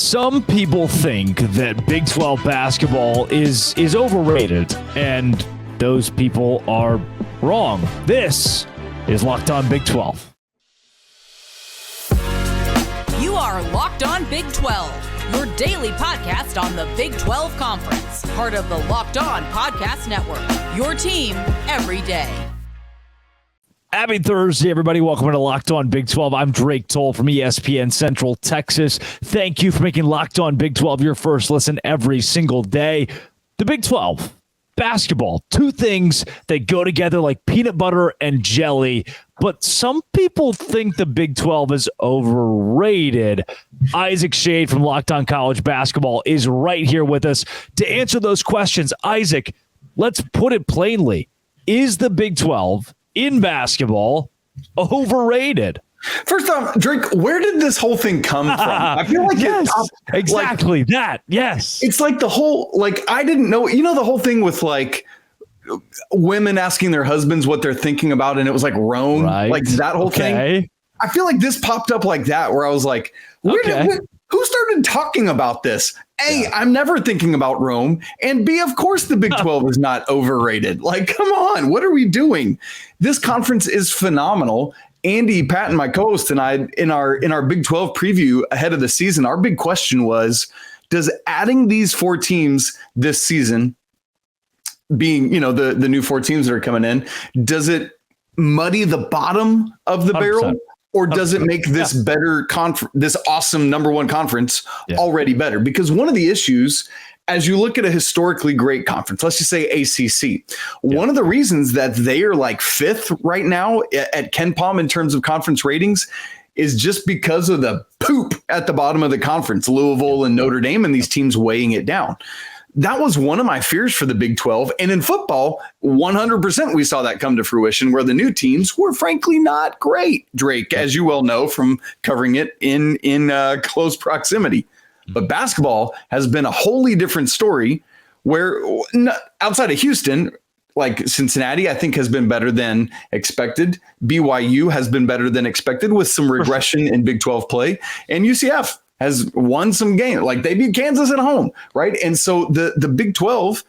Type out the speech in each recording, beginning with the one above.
Some people think that Big 12 basketball is overrated, and those people are wrong. This is Locked On Big 12. You are Locked On Big 12, your daily podcast on the Big 12 Conference, part of the Locked On Podcast Network, your team every day. Happy Thursday, everybody. Welcome to Locked On Big 12. I'm Drake Toll from ESPN Central Texas. Thank you for making Locked On Big 12 your first listen every single day. The Big 12, basketball, two things that go together like peanut butter and jelly, but some people think the Big 12 is overrated. Isaac Shade from Locked On College Basketball is right here with us to answer those questions. Isaac, let's put it plainly. Is the Big 12 in basketball overrated? First off, Drake, where did this whole thing come from? I feel like exactly that. Yes. It's like the whole, I didn't know, the whole thing with women asking their husbands what they're thinking about. And it was like Rome, like that whole thing. I feel like this popped up like that, where I was like, who started talking about this? A, I'm never thinking about Rome. And B, of course, the Big 12 is not overrated. Come on, what are we doing? This conference is phenomenal. Andy Patton, my co-host, and I, in our Big 12 preview ahead of the season, our big question was, does adding these four teams this season, being, the new four teams that are coming in, does it muddy the bottom of the 100%. Barrel? Or does it make this better this awesome number one conference already better? Because one of the issues, as you look at a historically great conference, let's just say ACC, one of the reasons that they are fifth right now at KenPom in terms of conference ratings is just because of the poop at the bottom of the conference, Louisville and Notre Dame and these teams weighing it down. That was one of my fears for the Big 12. And in football, 100% we saw that come to fruition, where the new teams were frankly not great, Drake, as you well know from covering it in close proximity. But basketball has been a wholly different story, where outside of Houston, Cincinnati, I think, has been better than expected. BYU has been better than expected with some regression in Big 12 play. And UCF has won some games. They beat Kansas at home, right? And so the Big 12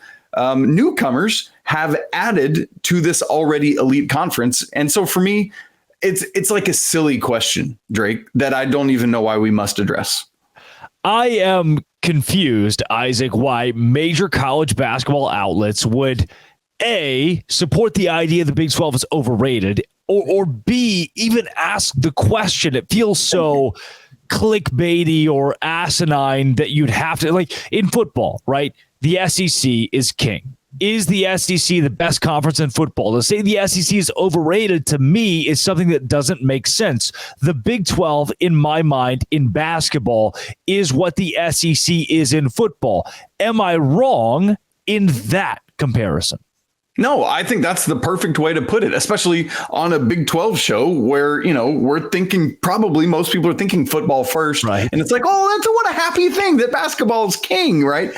newcomers have added to this already elite conference. And so for me, it's like a silly question, Drake, that I don't even know why we must address. I am confused, Isaac, why major college basketball outlets would A, support the idea the Big 12 is overrated, or B, even ask the question. It feels so clickbaity or asinine that you'd have to, in football, right? The SEC is king. Is the SEC the best conference in football? To say the SEC is overrated, to me, is something that doesn't make sense. The Big 12, in my mind, in basketball, is what the SEC is in football. Am I wrong in that comparison? No, I think that's the perfect way to put it, especially on a Big 12 show where, we're thinking, probably most people are thinking football first. Right. And it's like, what a happy thing that basketball is king, right?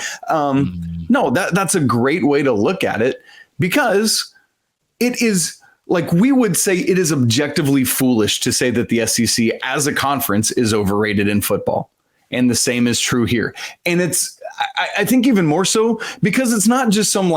No, that's a great way to look at it, because it is, we would say, it is objectively foolish to say that the SEC as a conference is overrated in football. And the same is true here. And I think even more so because it's not just some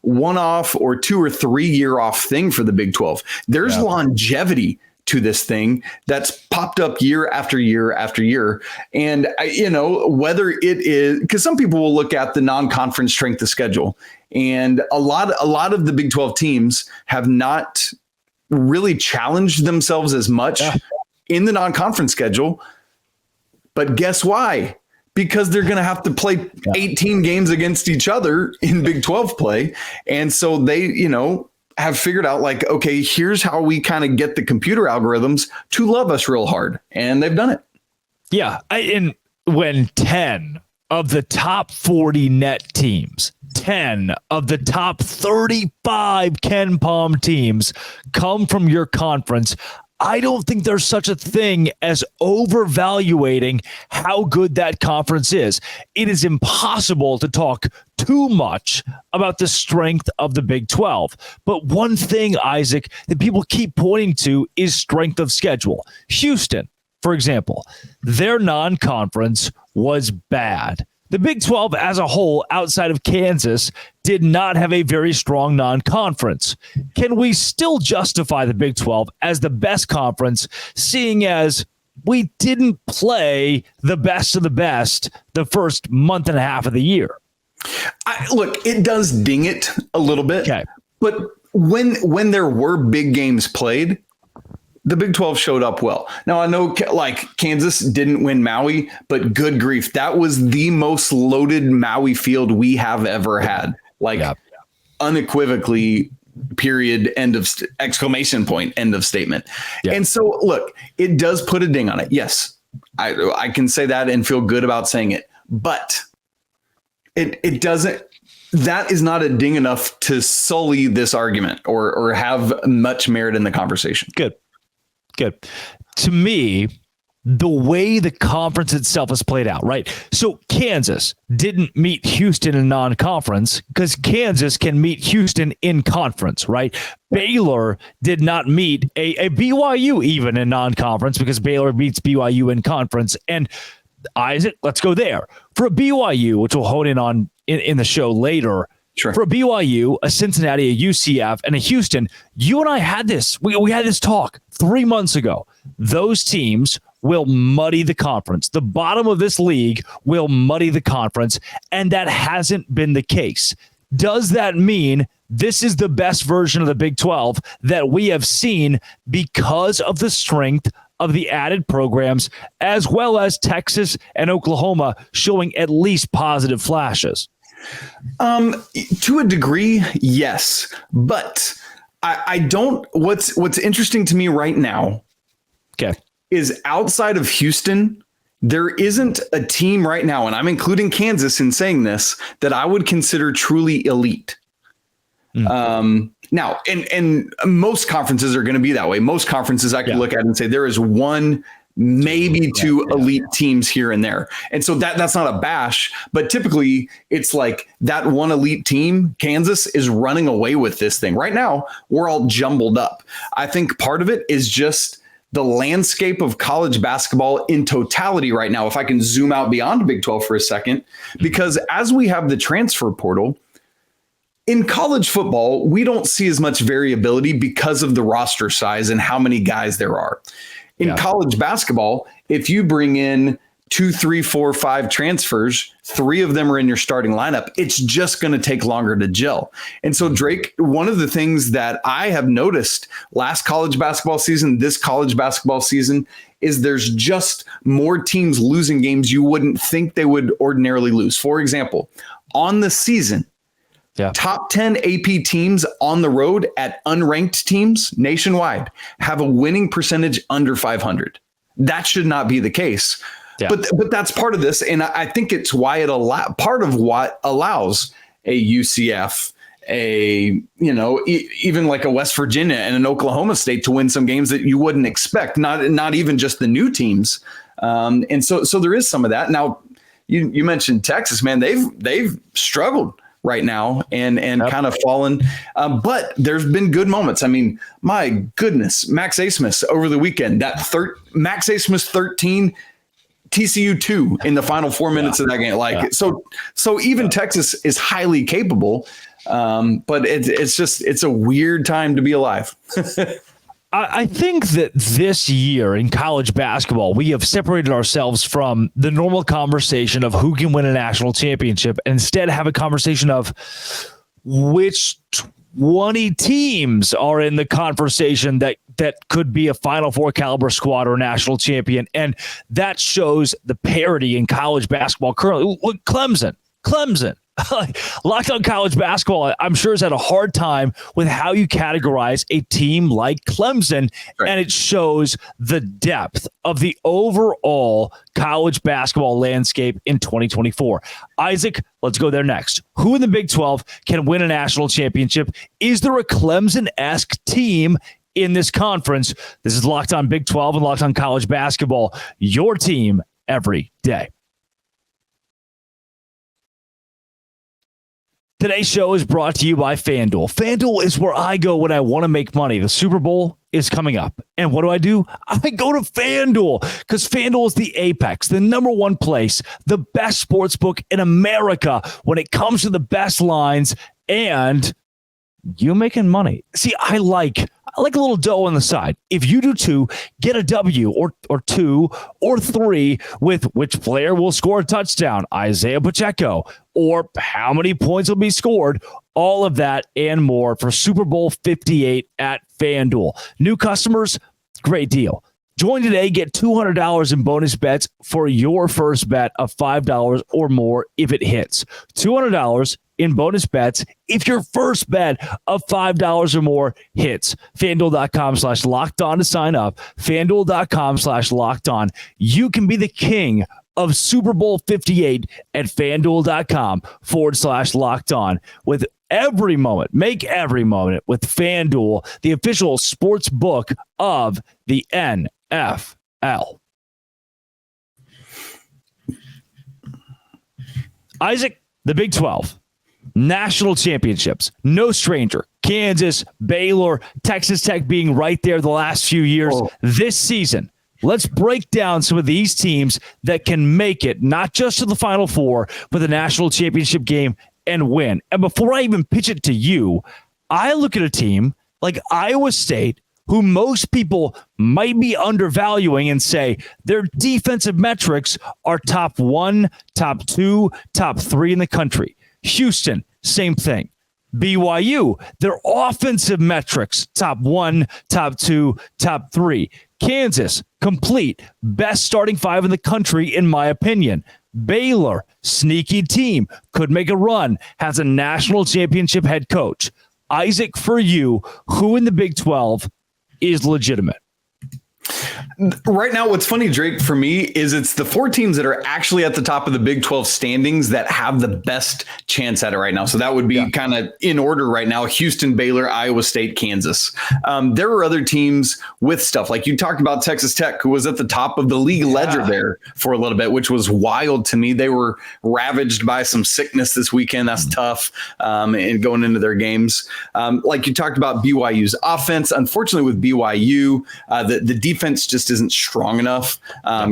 one-off or 2 or 3 year off thing for the Big 12. There's longevity to this thing that's popped up year after year after year. And, whether it is, because some people will look at the non-conference strength of schedule, and a lot of the Big 12 teams have not really challenged themselves as much in the non-conference schedule. But guess why? Because they're going to have to play 18 games against each other in Big 12 play. And so they, have figured out okay, here's how we kind of get the computer algorithms to love us real hard. And they've done it. Yeah. And when 10 of the top 40 net teams, 10 of the top 35 KenPom teams come from your conference, I don't think there's such a thing as overvaluating how good that conference is. It is impossible to talk too much about the strength of the Big 12. But one thing, Isaac, that people keep pointing to is strength of schedule. Houston, for example, their non-conference was bad. The Big 12 as a whole, outside of Kansas, did not have a very strong non-conference. Can we still justify the Big 12 as the best conference, seeing as we didn't play the best of the best the first month and a half of the year? Look, it does ding it a little bit. Okay. But when there were big games played, the Big 12 showed up well. Now, I know like Kansas didn't win Maui, but good grief, that was the most loaded Maui field we have ever had. Like unequivocally, period, end of exclamation point, end of statement. Yeah. And so, look, it does put a ding on it. Yes, I can say that and feel good about saying it, but it doesn't. That is not a ding enough to sully this argument or have much merit in the conversation. Good. To me, the way the conference itself has played out, right? So Kansas didn't meet Houston in non-conference because Kansas can meet Houston in conference, right? Baylor did not meet a BYU even in non-conference because Baylor meets BYU in conference. And Isaac, let's go there. For a BYU, which we'll hone in on in the show later, sure. For a BYU, a Cincinnati, a UCF, and a Houston, you and I had this. We had this talk 3 months ago. Those teams will muddy the conference. The bottom of this league will muddy the conference, and that hasn't been the case. Does that mean this is the best version of the Big 12 that we have seen because of the strength of the added programs, as well as Texas and Oklahoma showing at least positive flashes? To a degree, yes, but I don't. What's interesting to me right now, is outside of Houston, there isn't a team right now, and I'm including Kansas in saying this, that I would consider truly elite. Now, and most conferences are going to be that way. Most conferences I can look at and say there is one, maybe two elite teams here and there. And so that's not a bash, but typically it's like that one elite team, Kansas, is running away with this thing. Right now, we're all jumbled up. I think part of it is just the landscape of college basketball in totality right now, if I can zoom out beyond Big 12 for a second, because as we have the transfer portal, in college football, we don't see as much variability because of the roster size and how many guys there are. In college basketball, if you bring in 2, 3, 4, 5 transfers, 3 of them are in your starting lineup, it's just going to take longer to gel. And so, Drake, one of the things that I have noticed last college basketball season, this college basketball season, is there's just more teams losing games you wouldn't think they would ordinarily lose. For example, on the season, top 10 AP teams on the road at unranked teams nationwide have a winning percentage under 500. That should not be the case. But that's part of this. And I think it's why part of what allows a UCF, even like a West Virginia and an Oklahoma State to win some games that you wouldn't expect, not even just the new teams. And so there is some of that. Now, you mentioned Texas, man, they've struggled right now and kind of fallen. But there's been good moments. I mean, my goodness, Max Asmus over the weekend, Max Asmus 13, TCU 2 in the final 4 minutes of that game. So even Texas is highly capable. But it's a weird time to be alive. I think that this year in college basketball, we have separated ourselves from the normal conversation of who can win a national championship and instead have a conversation of which 20 teams are in the conversation that could be a Final Four caliber squad or a national champion. And that shows the parity in college basketball currently. Look, Clemson. Locked On College Basketball, I'm sure, has had a hard time with how you categorize a team like Clemson, and it shows the depth of the overall college basketball landscape in 2024. Isaac, let's go there next. Who in the Big 12 can win a national championship? Is there a Clemson-esque team in this conference? This is Locked On Big 12 and Locked On College Basketball, your team every day. Today's show is brought to you by FanDuel. FanDuel is where I go when I want to make money. The Super Bowl is coming up. And what do? I go to FanDuel because FanDuel is the apex, the number one place, the best sports book in America when it comes to the best lines and you making money. See, I like a little dough on the side. If you do too, get a W or 2 or 3 with which player will score a touchdown, Isaiah Pacheco, or how many points will be scored, all of that and more for Super Bowl 58 at FanDuel. New customers, great deal. Join today, get $200 in bonus bets for your first bet of $5 or more if it hits. $200 in bonus bets if your first bet of $5 or more hits. FanDuel.com/lockedon to sign up. FanDuel.com/lockedon. You can be the king of Super Bowl 58 at FanDuel.com/lockedon. With every moment, make every moment with FanDuel, the official sports book of the NFL. Isaac, the Big 12. National championships, no stranger. Kansas, Baylor, Texas Tech being right there the last few years. This season, let's break down some of these teams that can make it, not just to the Final Four, but the national championship game and win. And before I even pitch it to you, I look at a team like Iowa State, who most people might be undervaluing and say their defensive metrics are top 1, top 2, top 3 in the country. Houston, same thing. BYU, their offensive metrics, top 1, top 2, top 3. Kansas, complete. Best starting 5 in the country, in my opinion. Baylor, sneaky team, could make a run, has a national championship head coach. Isaac, for you, who in the Big 12 is legitimate? Right now, what's funny, Drake, for me is it's the 4 teams that are actually at the top of the Big 12 standings that have the best chance at it right now. So that would be kind of in order right now: Houston, Baylor, Iowa State, Kansas. There are other teams with stuff like you talked about Texas Tech, who was at the top of the league ledger there for a little bit, which was wild to me. They were ravaged by some sickness this weekend. That's tough. And going into their games, like you talked about BYU's offense. Unfortunately, with BYU, the defense just isn't strong enough,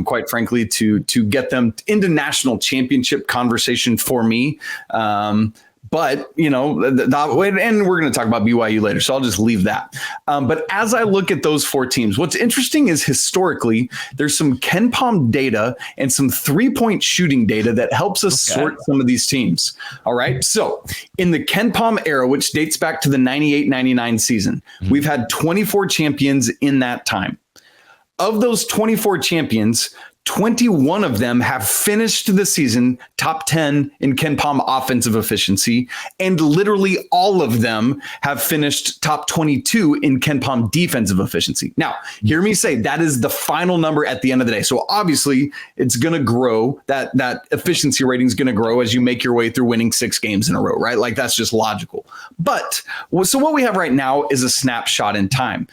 quite frankly, to get them into national championship conversation for me. But, you know, and we're going to talk about BYU later, so I'll just leave that. But as I look at those 4 teams, what's interesting is historically, there's some KenPom data and some 3-point shooting data that helps us sort some of these teams. All right. So in the KenPom era, which dates back to the 98-99 season, we've had 24 champions in that time. Of those 24 champions, 21 of them have finished the season top 10 in KenPom offensive efficiency, and literally all of them have finished top 22 in KenPom defensive efficiency. Now, hear me say that is the final number at the end of the day. So obviously, it's going to grow. That efficiency rating is going to grow as you make your way through winning 6 games in a row, right? Like that's just logical. But so what we have right now is a snapshot in time.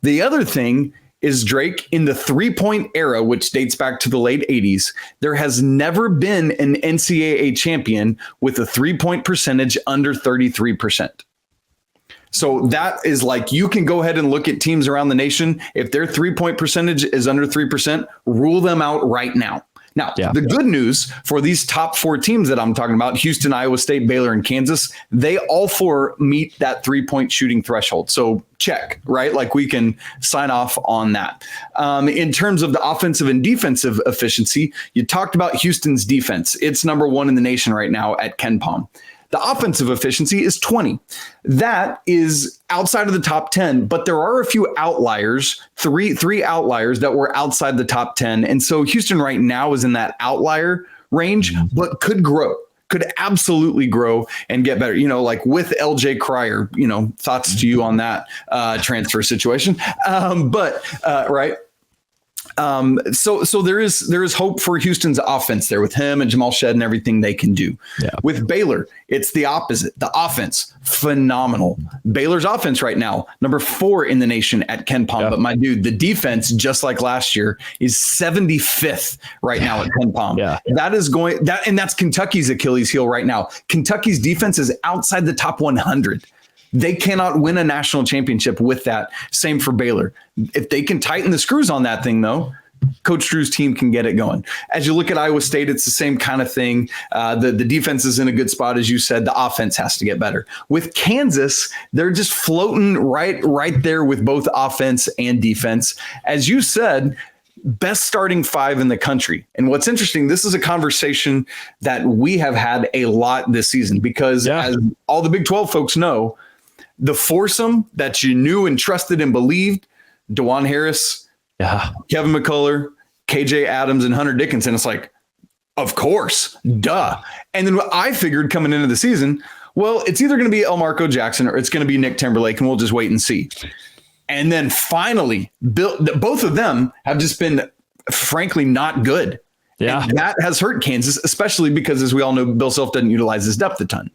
The other thing is, Drake, in the 3-point era, which dates back to the late 80s, there has never been an NCAA champion with a 3-point percentage under 33%. So that is like, you can go ahead and look at teams around the nation. If their 3-point percentage is under 3%, rule them out right now. Now, the good news for these top 4 teams that I'm talking about, Houston, Iowa State, Baylor, and Kansas, they all 4 meet that 3-point shooting threshold. So check, right? Like we can sign off on that. In terms of the offensive and defensive efficiency, you talked about Houston's defense. It's number 1 in the nation right now at KenPom. The offensive efficiency is 20. That is outside of the top 10, but there are a few outliers, three outliers that were outside the top 10. And so Houston right now is in that outlier range, but could grow, could absolutely grow and get better. You know, like with LJ Cryer, you know, thoughts to you on that transfer situation. Right. So there is hope for Houston's offense there with him and Jamal Shed and everything they can do. Yeah. With Baylor, it's the opposite. The offense, phenomenal. Baylor's offense right now, number 4 in the nation at Ken Pom. Yeah. But my dude, the defense, just like last year, is 75th right now at Ken Pom. Yeah. That's Kentucky's Achilles heel right now. Kentucky's defense is outside the top 100. They cannot win a national championship with that. Same for Baylor. If they can tighten the screws on that thing, though, Coach Drew's team can get it going. As you look at Iowa State, it's the same kind of thing. The defense is in a good spot, as you said. The offense has to get better. With Kansas, they're just floating right there with both offense and defense. As you said, best starting 5 in the country. And what's interesting, this is a conversation that we have had a lot this season because as all the Big 12 folks know, the foursome that you knew and trusted and believed, DeJuan Harris, Kevin McCullough, KJ Adams, and Hunter Dickinson. It's like, of course, duh. And then I figured coming into the season, well, it's either going to be Elmarco Jackson or it's going to be Nick Timberlake, and we'll just wait and see. And then finally, both of them have just been, frankly, not good. Yeah, and that has hurt Kansas, especially because, as we all know, Bill Self doesn't utilize his depth a ton.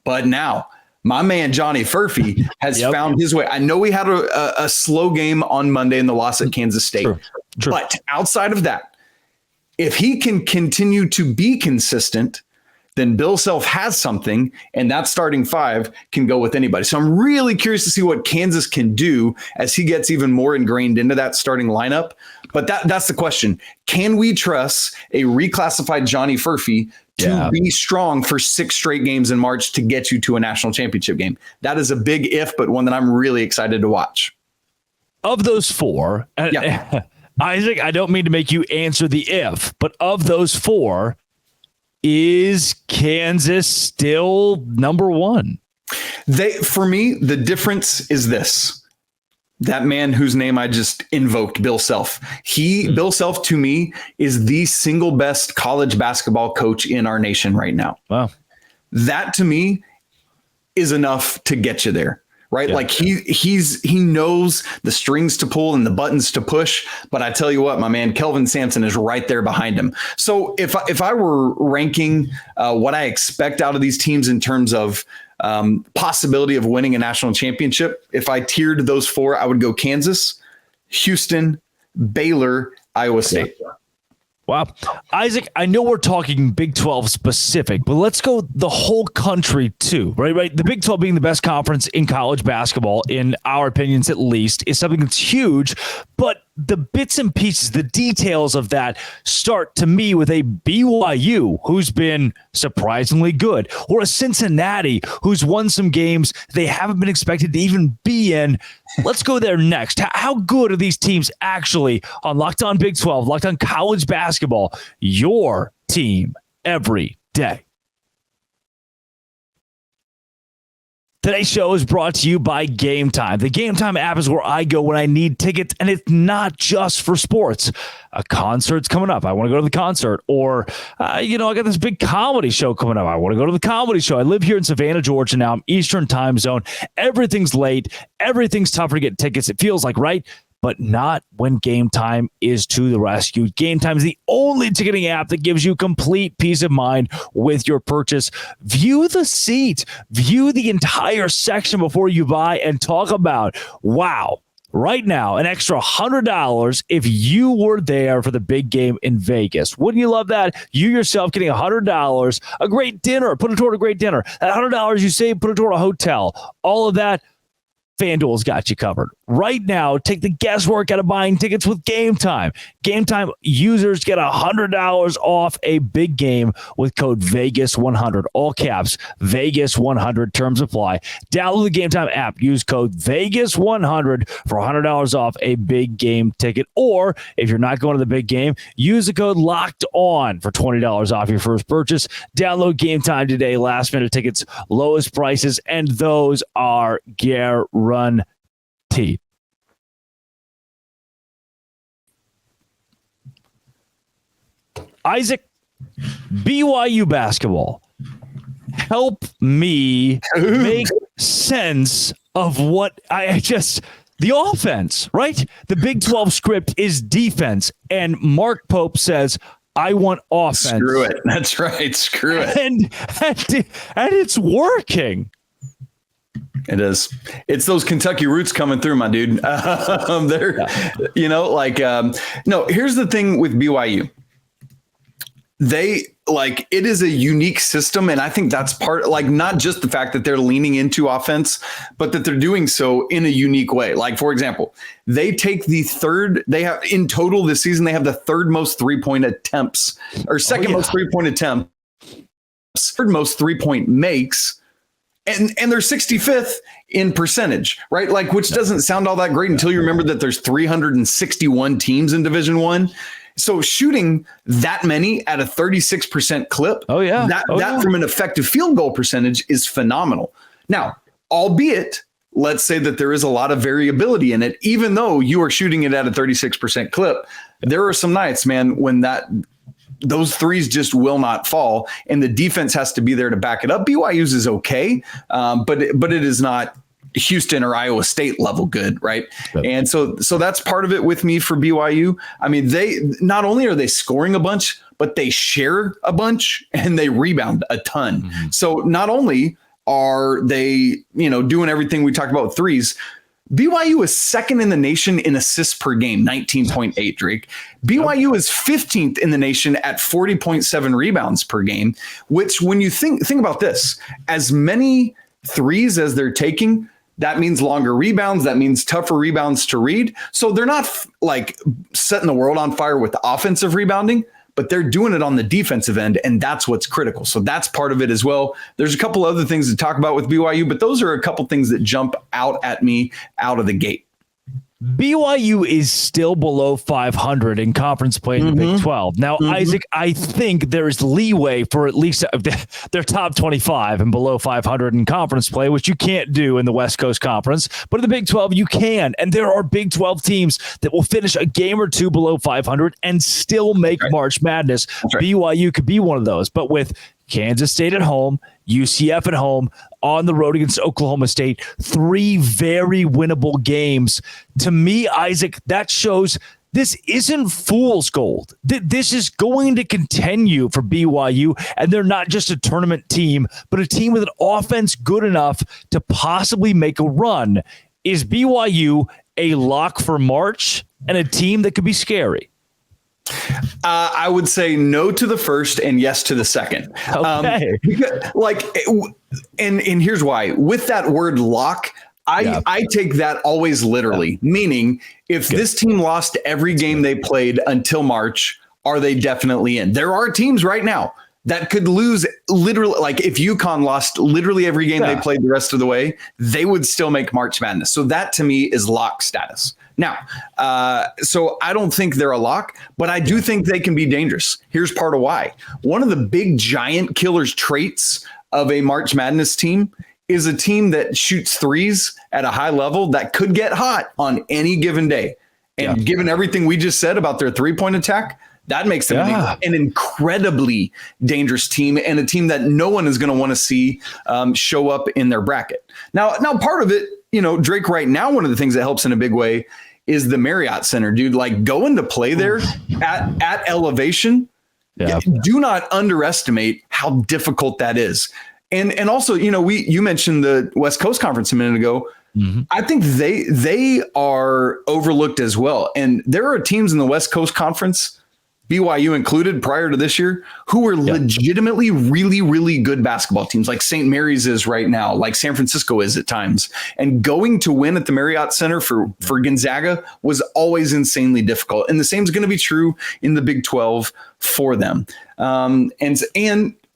But now, my man Johnny Furphy has found his way. I know we had a slow game on Monday in the loss at Kansas State. True. But outside of that, if he can continue to be consistent, then Bill Self has something, and that starting 5 can go with anybody. So I'm really curious to see what Kansas can do as he gets even more ingrained into that starting lineup. But that's the question. Can we trust a reclassified Johnny Furphy to be strong for 6 straight games in March to get you to a national championship game? That is a big if, but one that I'm really excited to watch. Of those 4, Isaac, I don't mean to make you answer the if, but of those 4, is Kansas still number 1? For me, the difference is this. That man whose name I just invoked, Bill Self. Bill Self, to me, is the single best college basketball coach in our nation right now. Wow. That, to me, is enough to get you there, right? Yeah. Like he knows the strings to pull and the buttons to push. But I tell you what, my man, Kelvin Sampson is right there behind him. So if I were ranking what I expect out of these teams in terms of possibility of winning a national championship, if I tiered those 4, I would go Kansas, Houston, Baylor, Iowa State. Wow. Isaac, I know we're talking Big 12 specific, but let's go the whole country too, right? The Big 12 being the best conference in college basketball, in our opinions at least, is something that's huge, but the bits and pieces, the details of that start to me with a BYU who's been surprisingly good, or a Cincinnati who's won some games they haven't been expected to even be in. Let's go there next. How good are these teams actually on Locked On Big 12, Locked On College Basketball, your team every day? Today's show is brought to you by Game Time. The Game Time app is where I go when I need tickets, and it's not just for sports. A concert's coming up. I want to go to the concert. Or, I got this big comedy show coming up. I want to go to the comedy show. I live here in Savannah, Georgia now. I'm Eastern time zone. Everything's late. Everything's tougher to get tickets. It feels like, right? But not when Game Time is to the rescue. Game Time is the only ticketing app that gives you complete peace of mind with your purchase. View the seat, view the entire section before you buy, and talk about, wow, right now, an extra $100 if you were there for the big game in Vegas. Wouldn't you love that? You yourself getting $100, a great dinner, put it toward a great dinner. That $100 you save, put it toward a hotel. All of that, FanDuel's got you covered. Right now, take the guesswork out of buying tickets with Game Time. Game Time users get $100 off a big game with code VEGAS100. All caps, VEGAS100. Terms apply. Download the Game Time app. Use code VEGAS100 for $100 off a big game ticket. Or if you're not going to the big game, use the code LOCKEDON for $20 off your first purchase. Download Game Time today. Last minute tickets, lowest prices, and those are guaranteed. Isaac, BYU basketball. Help me make sense of what the offense, right? The Big 12 script is defense. And Mark Pope says, I want offense. Screw it. That's right. Screw it. And it's working. It is. It's those Kentucky roots coming through, my dude. They're, no, here's the thing with BYU. It is a unique system. And I think that's not just the fact that they're leaning into offense, but that they're doing so in a unique way. Like, for example, they take they have in total this season, they have the third most 3-point attempts or second most 3-point attempts, third most 3-point makes. And they're 65th in percentage, right? Which doesn't sound all that great until you remember that there's 361 teams in Division I. So shooting that many at a 36% clip, that from an effective field goal percentage is phenomenal. Now, albeit, let's say that there is a lot of variability in it, even though you are shooting it at a 36% clip, there are some nights, man, when those threes just will not fall, and the defense has to be there to back it up. BYU's is okay, but it is not Houston or Iowa State level good, right? Yep. And so that's part of it with me for BYU. I mean, they not only are they scoring a bunch, but they share a bunch and they rebound a ton. Mm-hmm. So not only are they, doing everything we talked about with threes, BYU is second in the nation in assists per game, 19.8, Drake. BYU is 15th in the nation at 40.7 rebounds per game, which when you think about this, as many threes as they're taking, that means longer rebounds. That means tougher rebounds to read. So they're not setting the world on fire with the offensive rebounding, but they're doing it on the defensive end, and that's what's critical. So that's part of it as well. There's a couple other things to talk about with BYU, but those are a couple things that jump out at me out of the gate. BYU is still below 500 in conference play in the Big 12. Now, Isaac, I think there's leeway for at least their top 25 and below 500 in conference play, which you can't do in the West Coast Conference. But in the Big 12, you can. And there are Big 12 teams that will finish a game or two below 500 and still make March Madness. Right. BYU could be one of those. But with Kansas State at home, UCF at home, on the road against Oklahoma State, 3 very winnable games. To me, Isaac, that shows this isn't fool's gold. This is going to continue for BYU, and they're not just a tournament team, but a team with an offense good enough to possibly make a run. Is BYU a lock for March and a team that could be scary? I would say no to the first and yes to the second. Okay. And here's why. With that word lock, I take that always literally, meaning if this team lost every game they played until March, are they definitely in? There are teams right now that could lose literally, if UConn lost literally every game they played the rest of the way, they would still make March Madness. So that to me is lock status. Now, so I don't think they're a lock, but I do think they can be dangerous. Here's part of why. One of the big giant killers traits of a March Madness team is a team that shoots threes at a high level that could get hot on any given day. And given everything we just said about their 3-point attack, that makes them an incredibly dangerous team and a team that no one is going to want to see show up in their bracket. Now, part of it, Drake, right now, one of the things that helps in a big way is the Marriott Center, dude. Going to play there at elevation. Yeah. Do not underestimate how difficult that is. And also, you mentioned the West Coast Conference a minute ago. Mm-hmm. I think they are overlooked as well. And there are teams in the West Coast Conference, BYU included, prior to this year, who were legitimately really, really good basketball teams, like St. Mary's is right now, like San Francisco is at times. And going to win at the Marriott Center for Gonzaga was always insanely difficult. And the same is going to be true in the Big 12 for them. And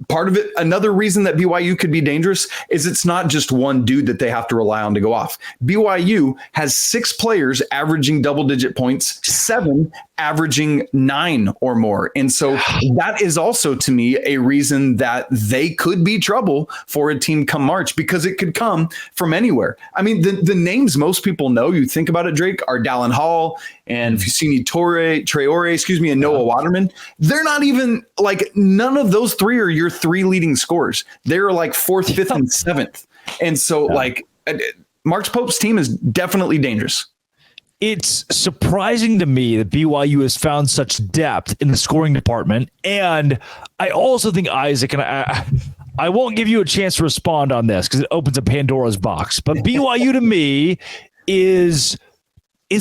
part of it, another reason that BYU could be dangerous is it's not just one dude that they have to rely on to go off. BYU has 6 players averaging double-digit points, 7 averaging 9 or more. And so that is also, to me, a reason that they could be trouble for a team come March, because it could come from anywhere. I mean, the names most people know, you think about it, Drake, are Dallin Hall and Fusini Traore, and Noah Waterman. They're not even none of those 3 are your 3 leading scorers. They're 4th, 5th, and 7th. And so Mark Pope's team is definitely dangerous. It's surprising to me that BYU has found such depth in the scoring department. And I also think, Isaac, and I won't give you a chance to respond on this because it opens a Pandora's box, but BYU to me is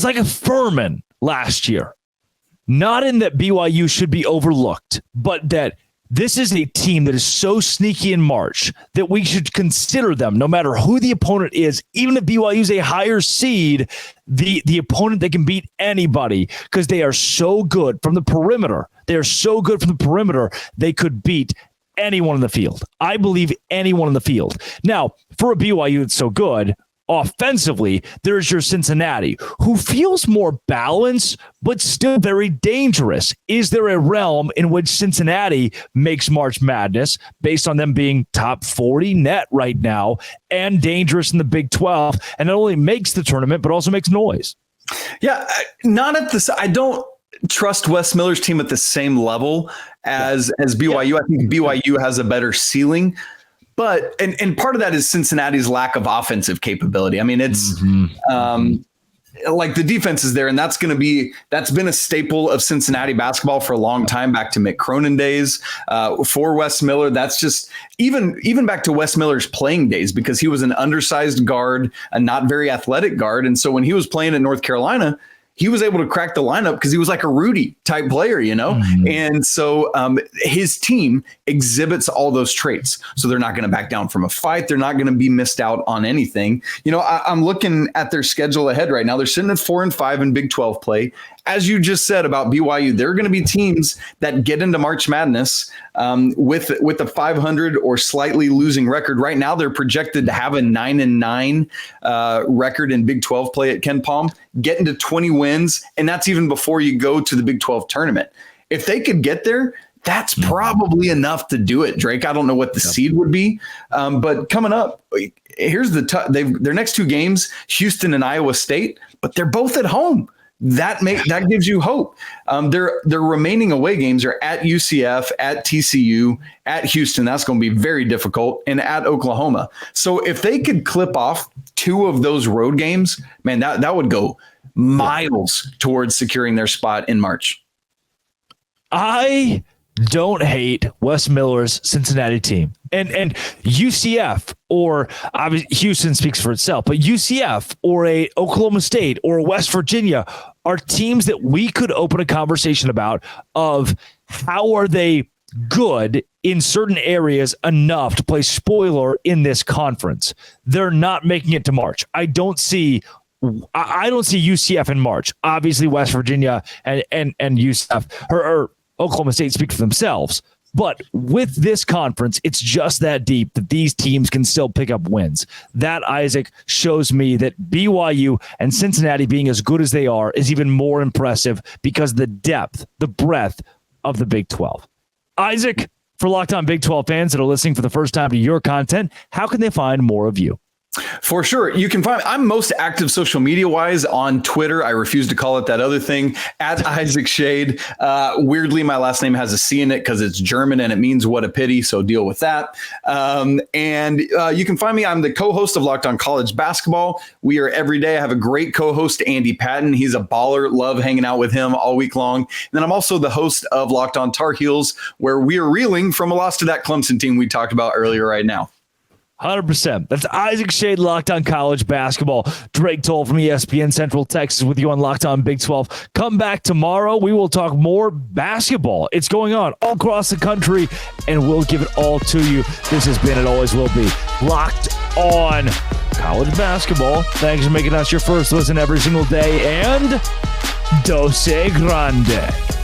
like a Furman last year. Not in that BYU should be overlooked, but that this is a team that is so sneaky in March that we should consider them, no matter who the opponent is, even if BYU is a higher seed, the opponent that can beat anybody because they are so good from the perimeter. They are so good from the perimeter, they could beat anyone in the field. I believe anyone in the field. Now, for a BYU that's so good, offensively, there's your Cincinnati, who feels more balanced, but still very dangerous. Is there a realm in which Cincinnati makes March Madness based on them being top 40 net right now and dangerous in the Big 12, and not only makes the tournament, but also makes noise? Yeah, not at this. I don't trust Wes Miller's team at the same level as BYU. Yeah. I think BYU has a better ceiling. But and part of that is Cincinnati's lack of offensive capability. I mean, it's like the defense is there, and that's been a staple of Cincinnati basketball for a long time, back to Mick Cronin days. For Wes Miller, that's just even back to Wes Miller's playing days, because he was an undersized guard, a not very athletic guard, and so when he was playing at North Carolina, he was able to crack the lineup because he was like a Rudy type player, you know? Mm-hmm. And so his team exhibits all those traits. So they're not going to back down from a fight. They're not going to be missed out on anything. You know, I'm looking at their schedule ahead right now. They're sitting at 4-5 in Big 12 play. As you just said about BYU, there are going to be teams that get into March Madness with a 500 or slightly losing record. Right now, they're projected to have a 9-9 record in Big 12 play at Ken Palm, getting to 20 wins, and that's even before you go to the Big 12 tournament. If they could get there, that's probably enough to do it, Drake. I don't know what the seed would be, but coming up, here's their next two games: Houston and Iowa State, but they're both at home. That gives you hope. Their remaining away games are at UCF, at TCU, at Houston. That's going to be very difficult, and at Oklahoma. So if they could clip off two of those road games, man, that would go miles towards securing their spot in March. I don't hate Wes Miller's Cincinnati team. And UCF, or obviously Houston speaks for itself, but UCF or a Oklahoma State or West Virginia are teams that we could open a conversation about of how are they good in certain areas enough to play spoiler in this conference. They're not making it to March. I don't see UCF in March. Obviously West Virginia and UCF or Oklahoma State speak for themselves. But with this conference, it's just that deep that these teams can still pick up wins. That, Isaac, shows me that BYU and Cincinnati being as good as they are is even more impressive because of the depth, the breadth of the Big 12. Isaac, for Locked On Big 12 fans that are listening for the first time to your content, how can they find more of you? For sure. You can find, I'm most active social media wise on Twitter. I refuse to call it that other thing, at Isaac Shade. Weirdly, my last name has a C in it because it's German and it means what a pity. So deal with that. And you can find me. I'm the co-host of Locked On College Basketball. We are every day. I have a great co-host, Andy Patton. He's a baller. Love hanging out with him all week long. And then I'm also the host of Locked On Tar Heels, where we are reeling from a loss to that Clemson team we talked about earlier right now. 100%. That's Isaac Shade, Locked On College Basketball. Drake Toll from ESPN Central Texas with you on Locked On Big 12. Come back tomorrow. We will talk more basketball. It's going on all across the country, and we'll give it all to you. This has been, and always will be, Locked On College Basketball. Thanks for making us your first listen every single day, and Dose Grande.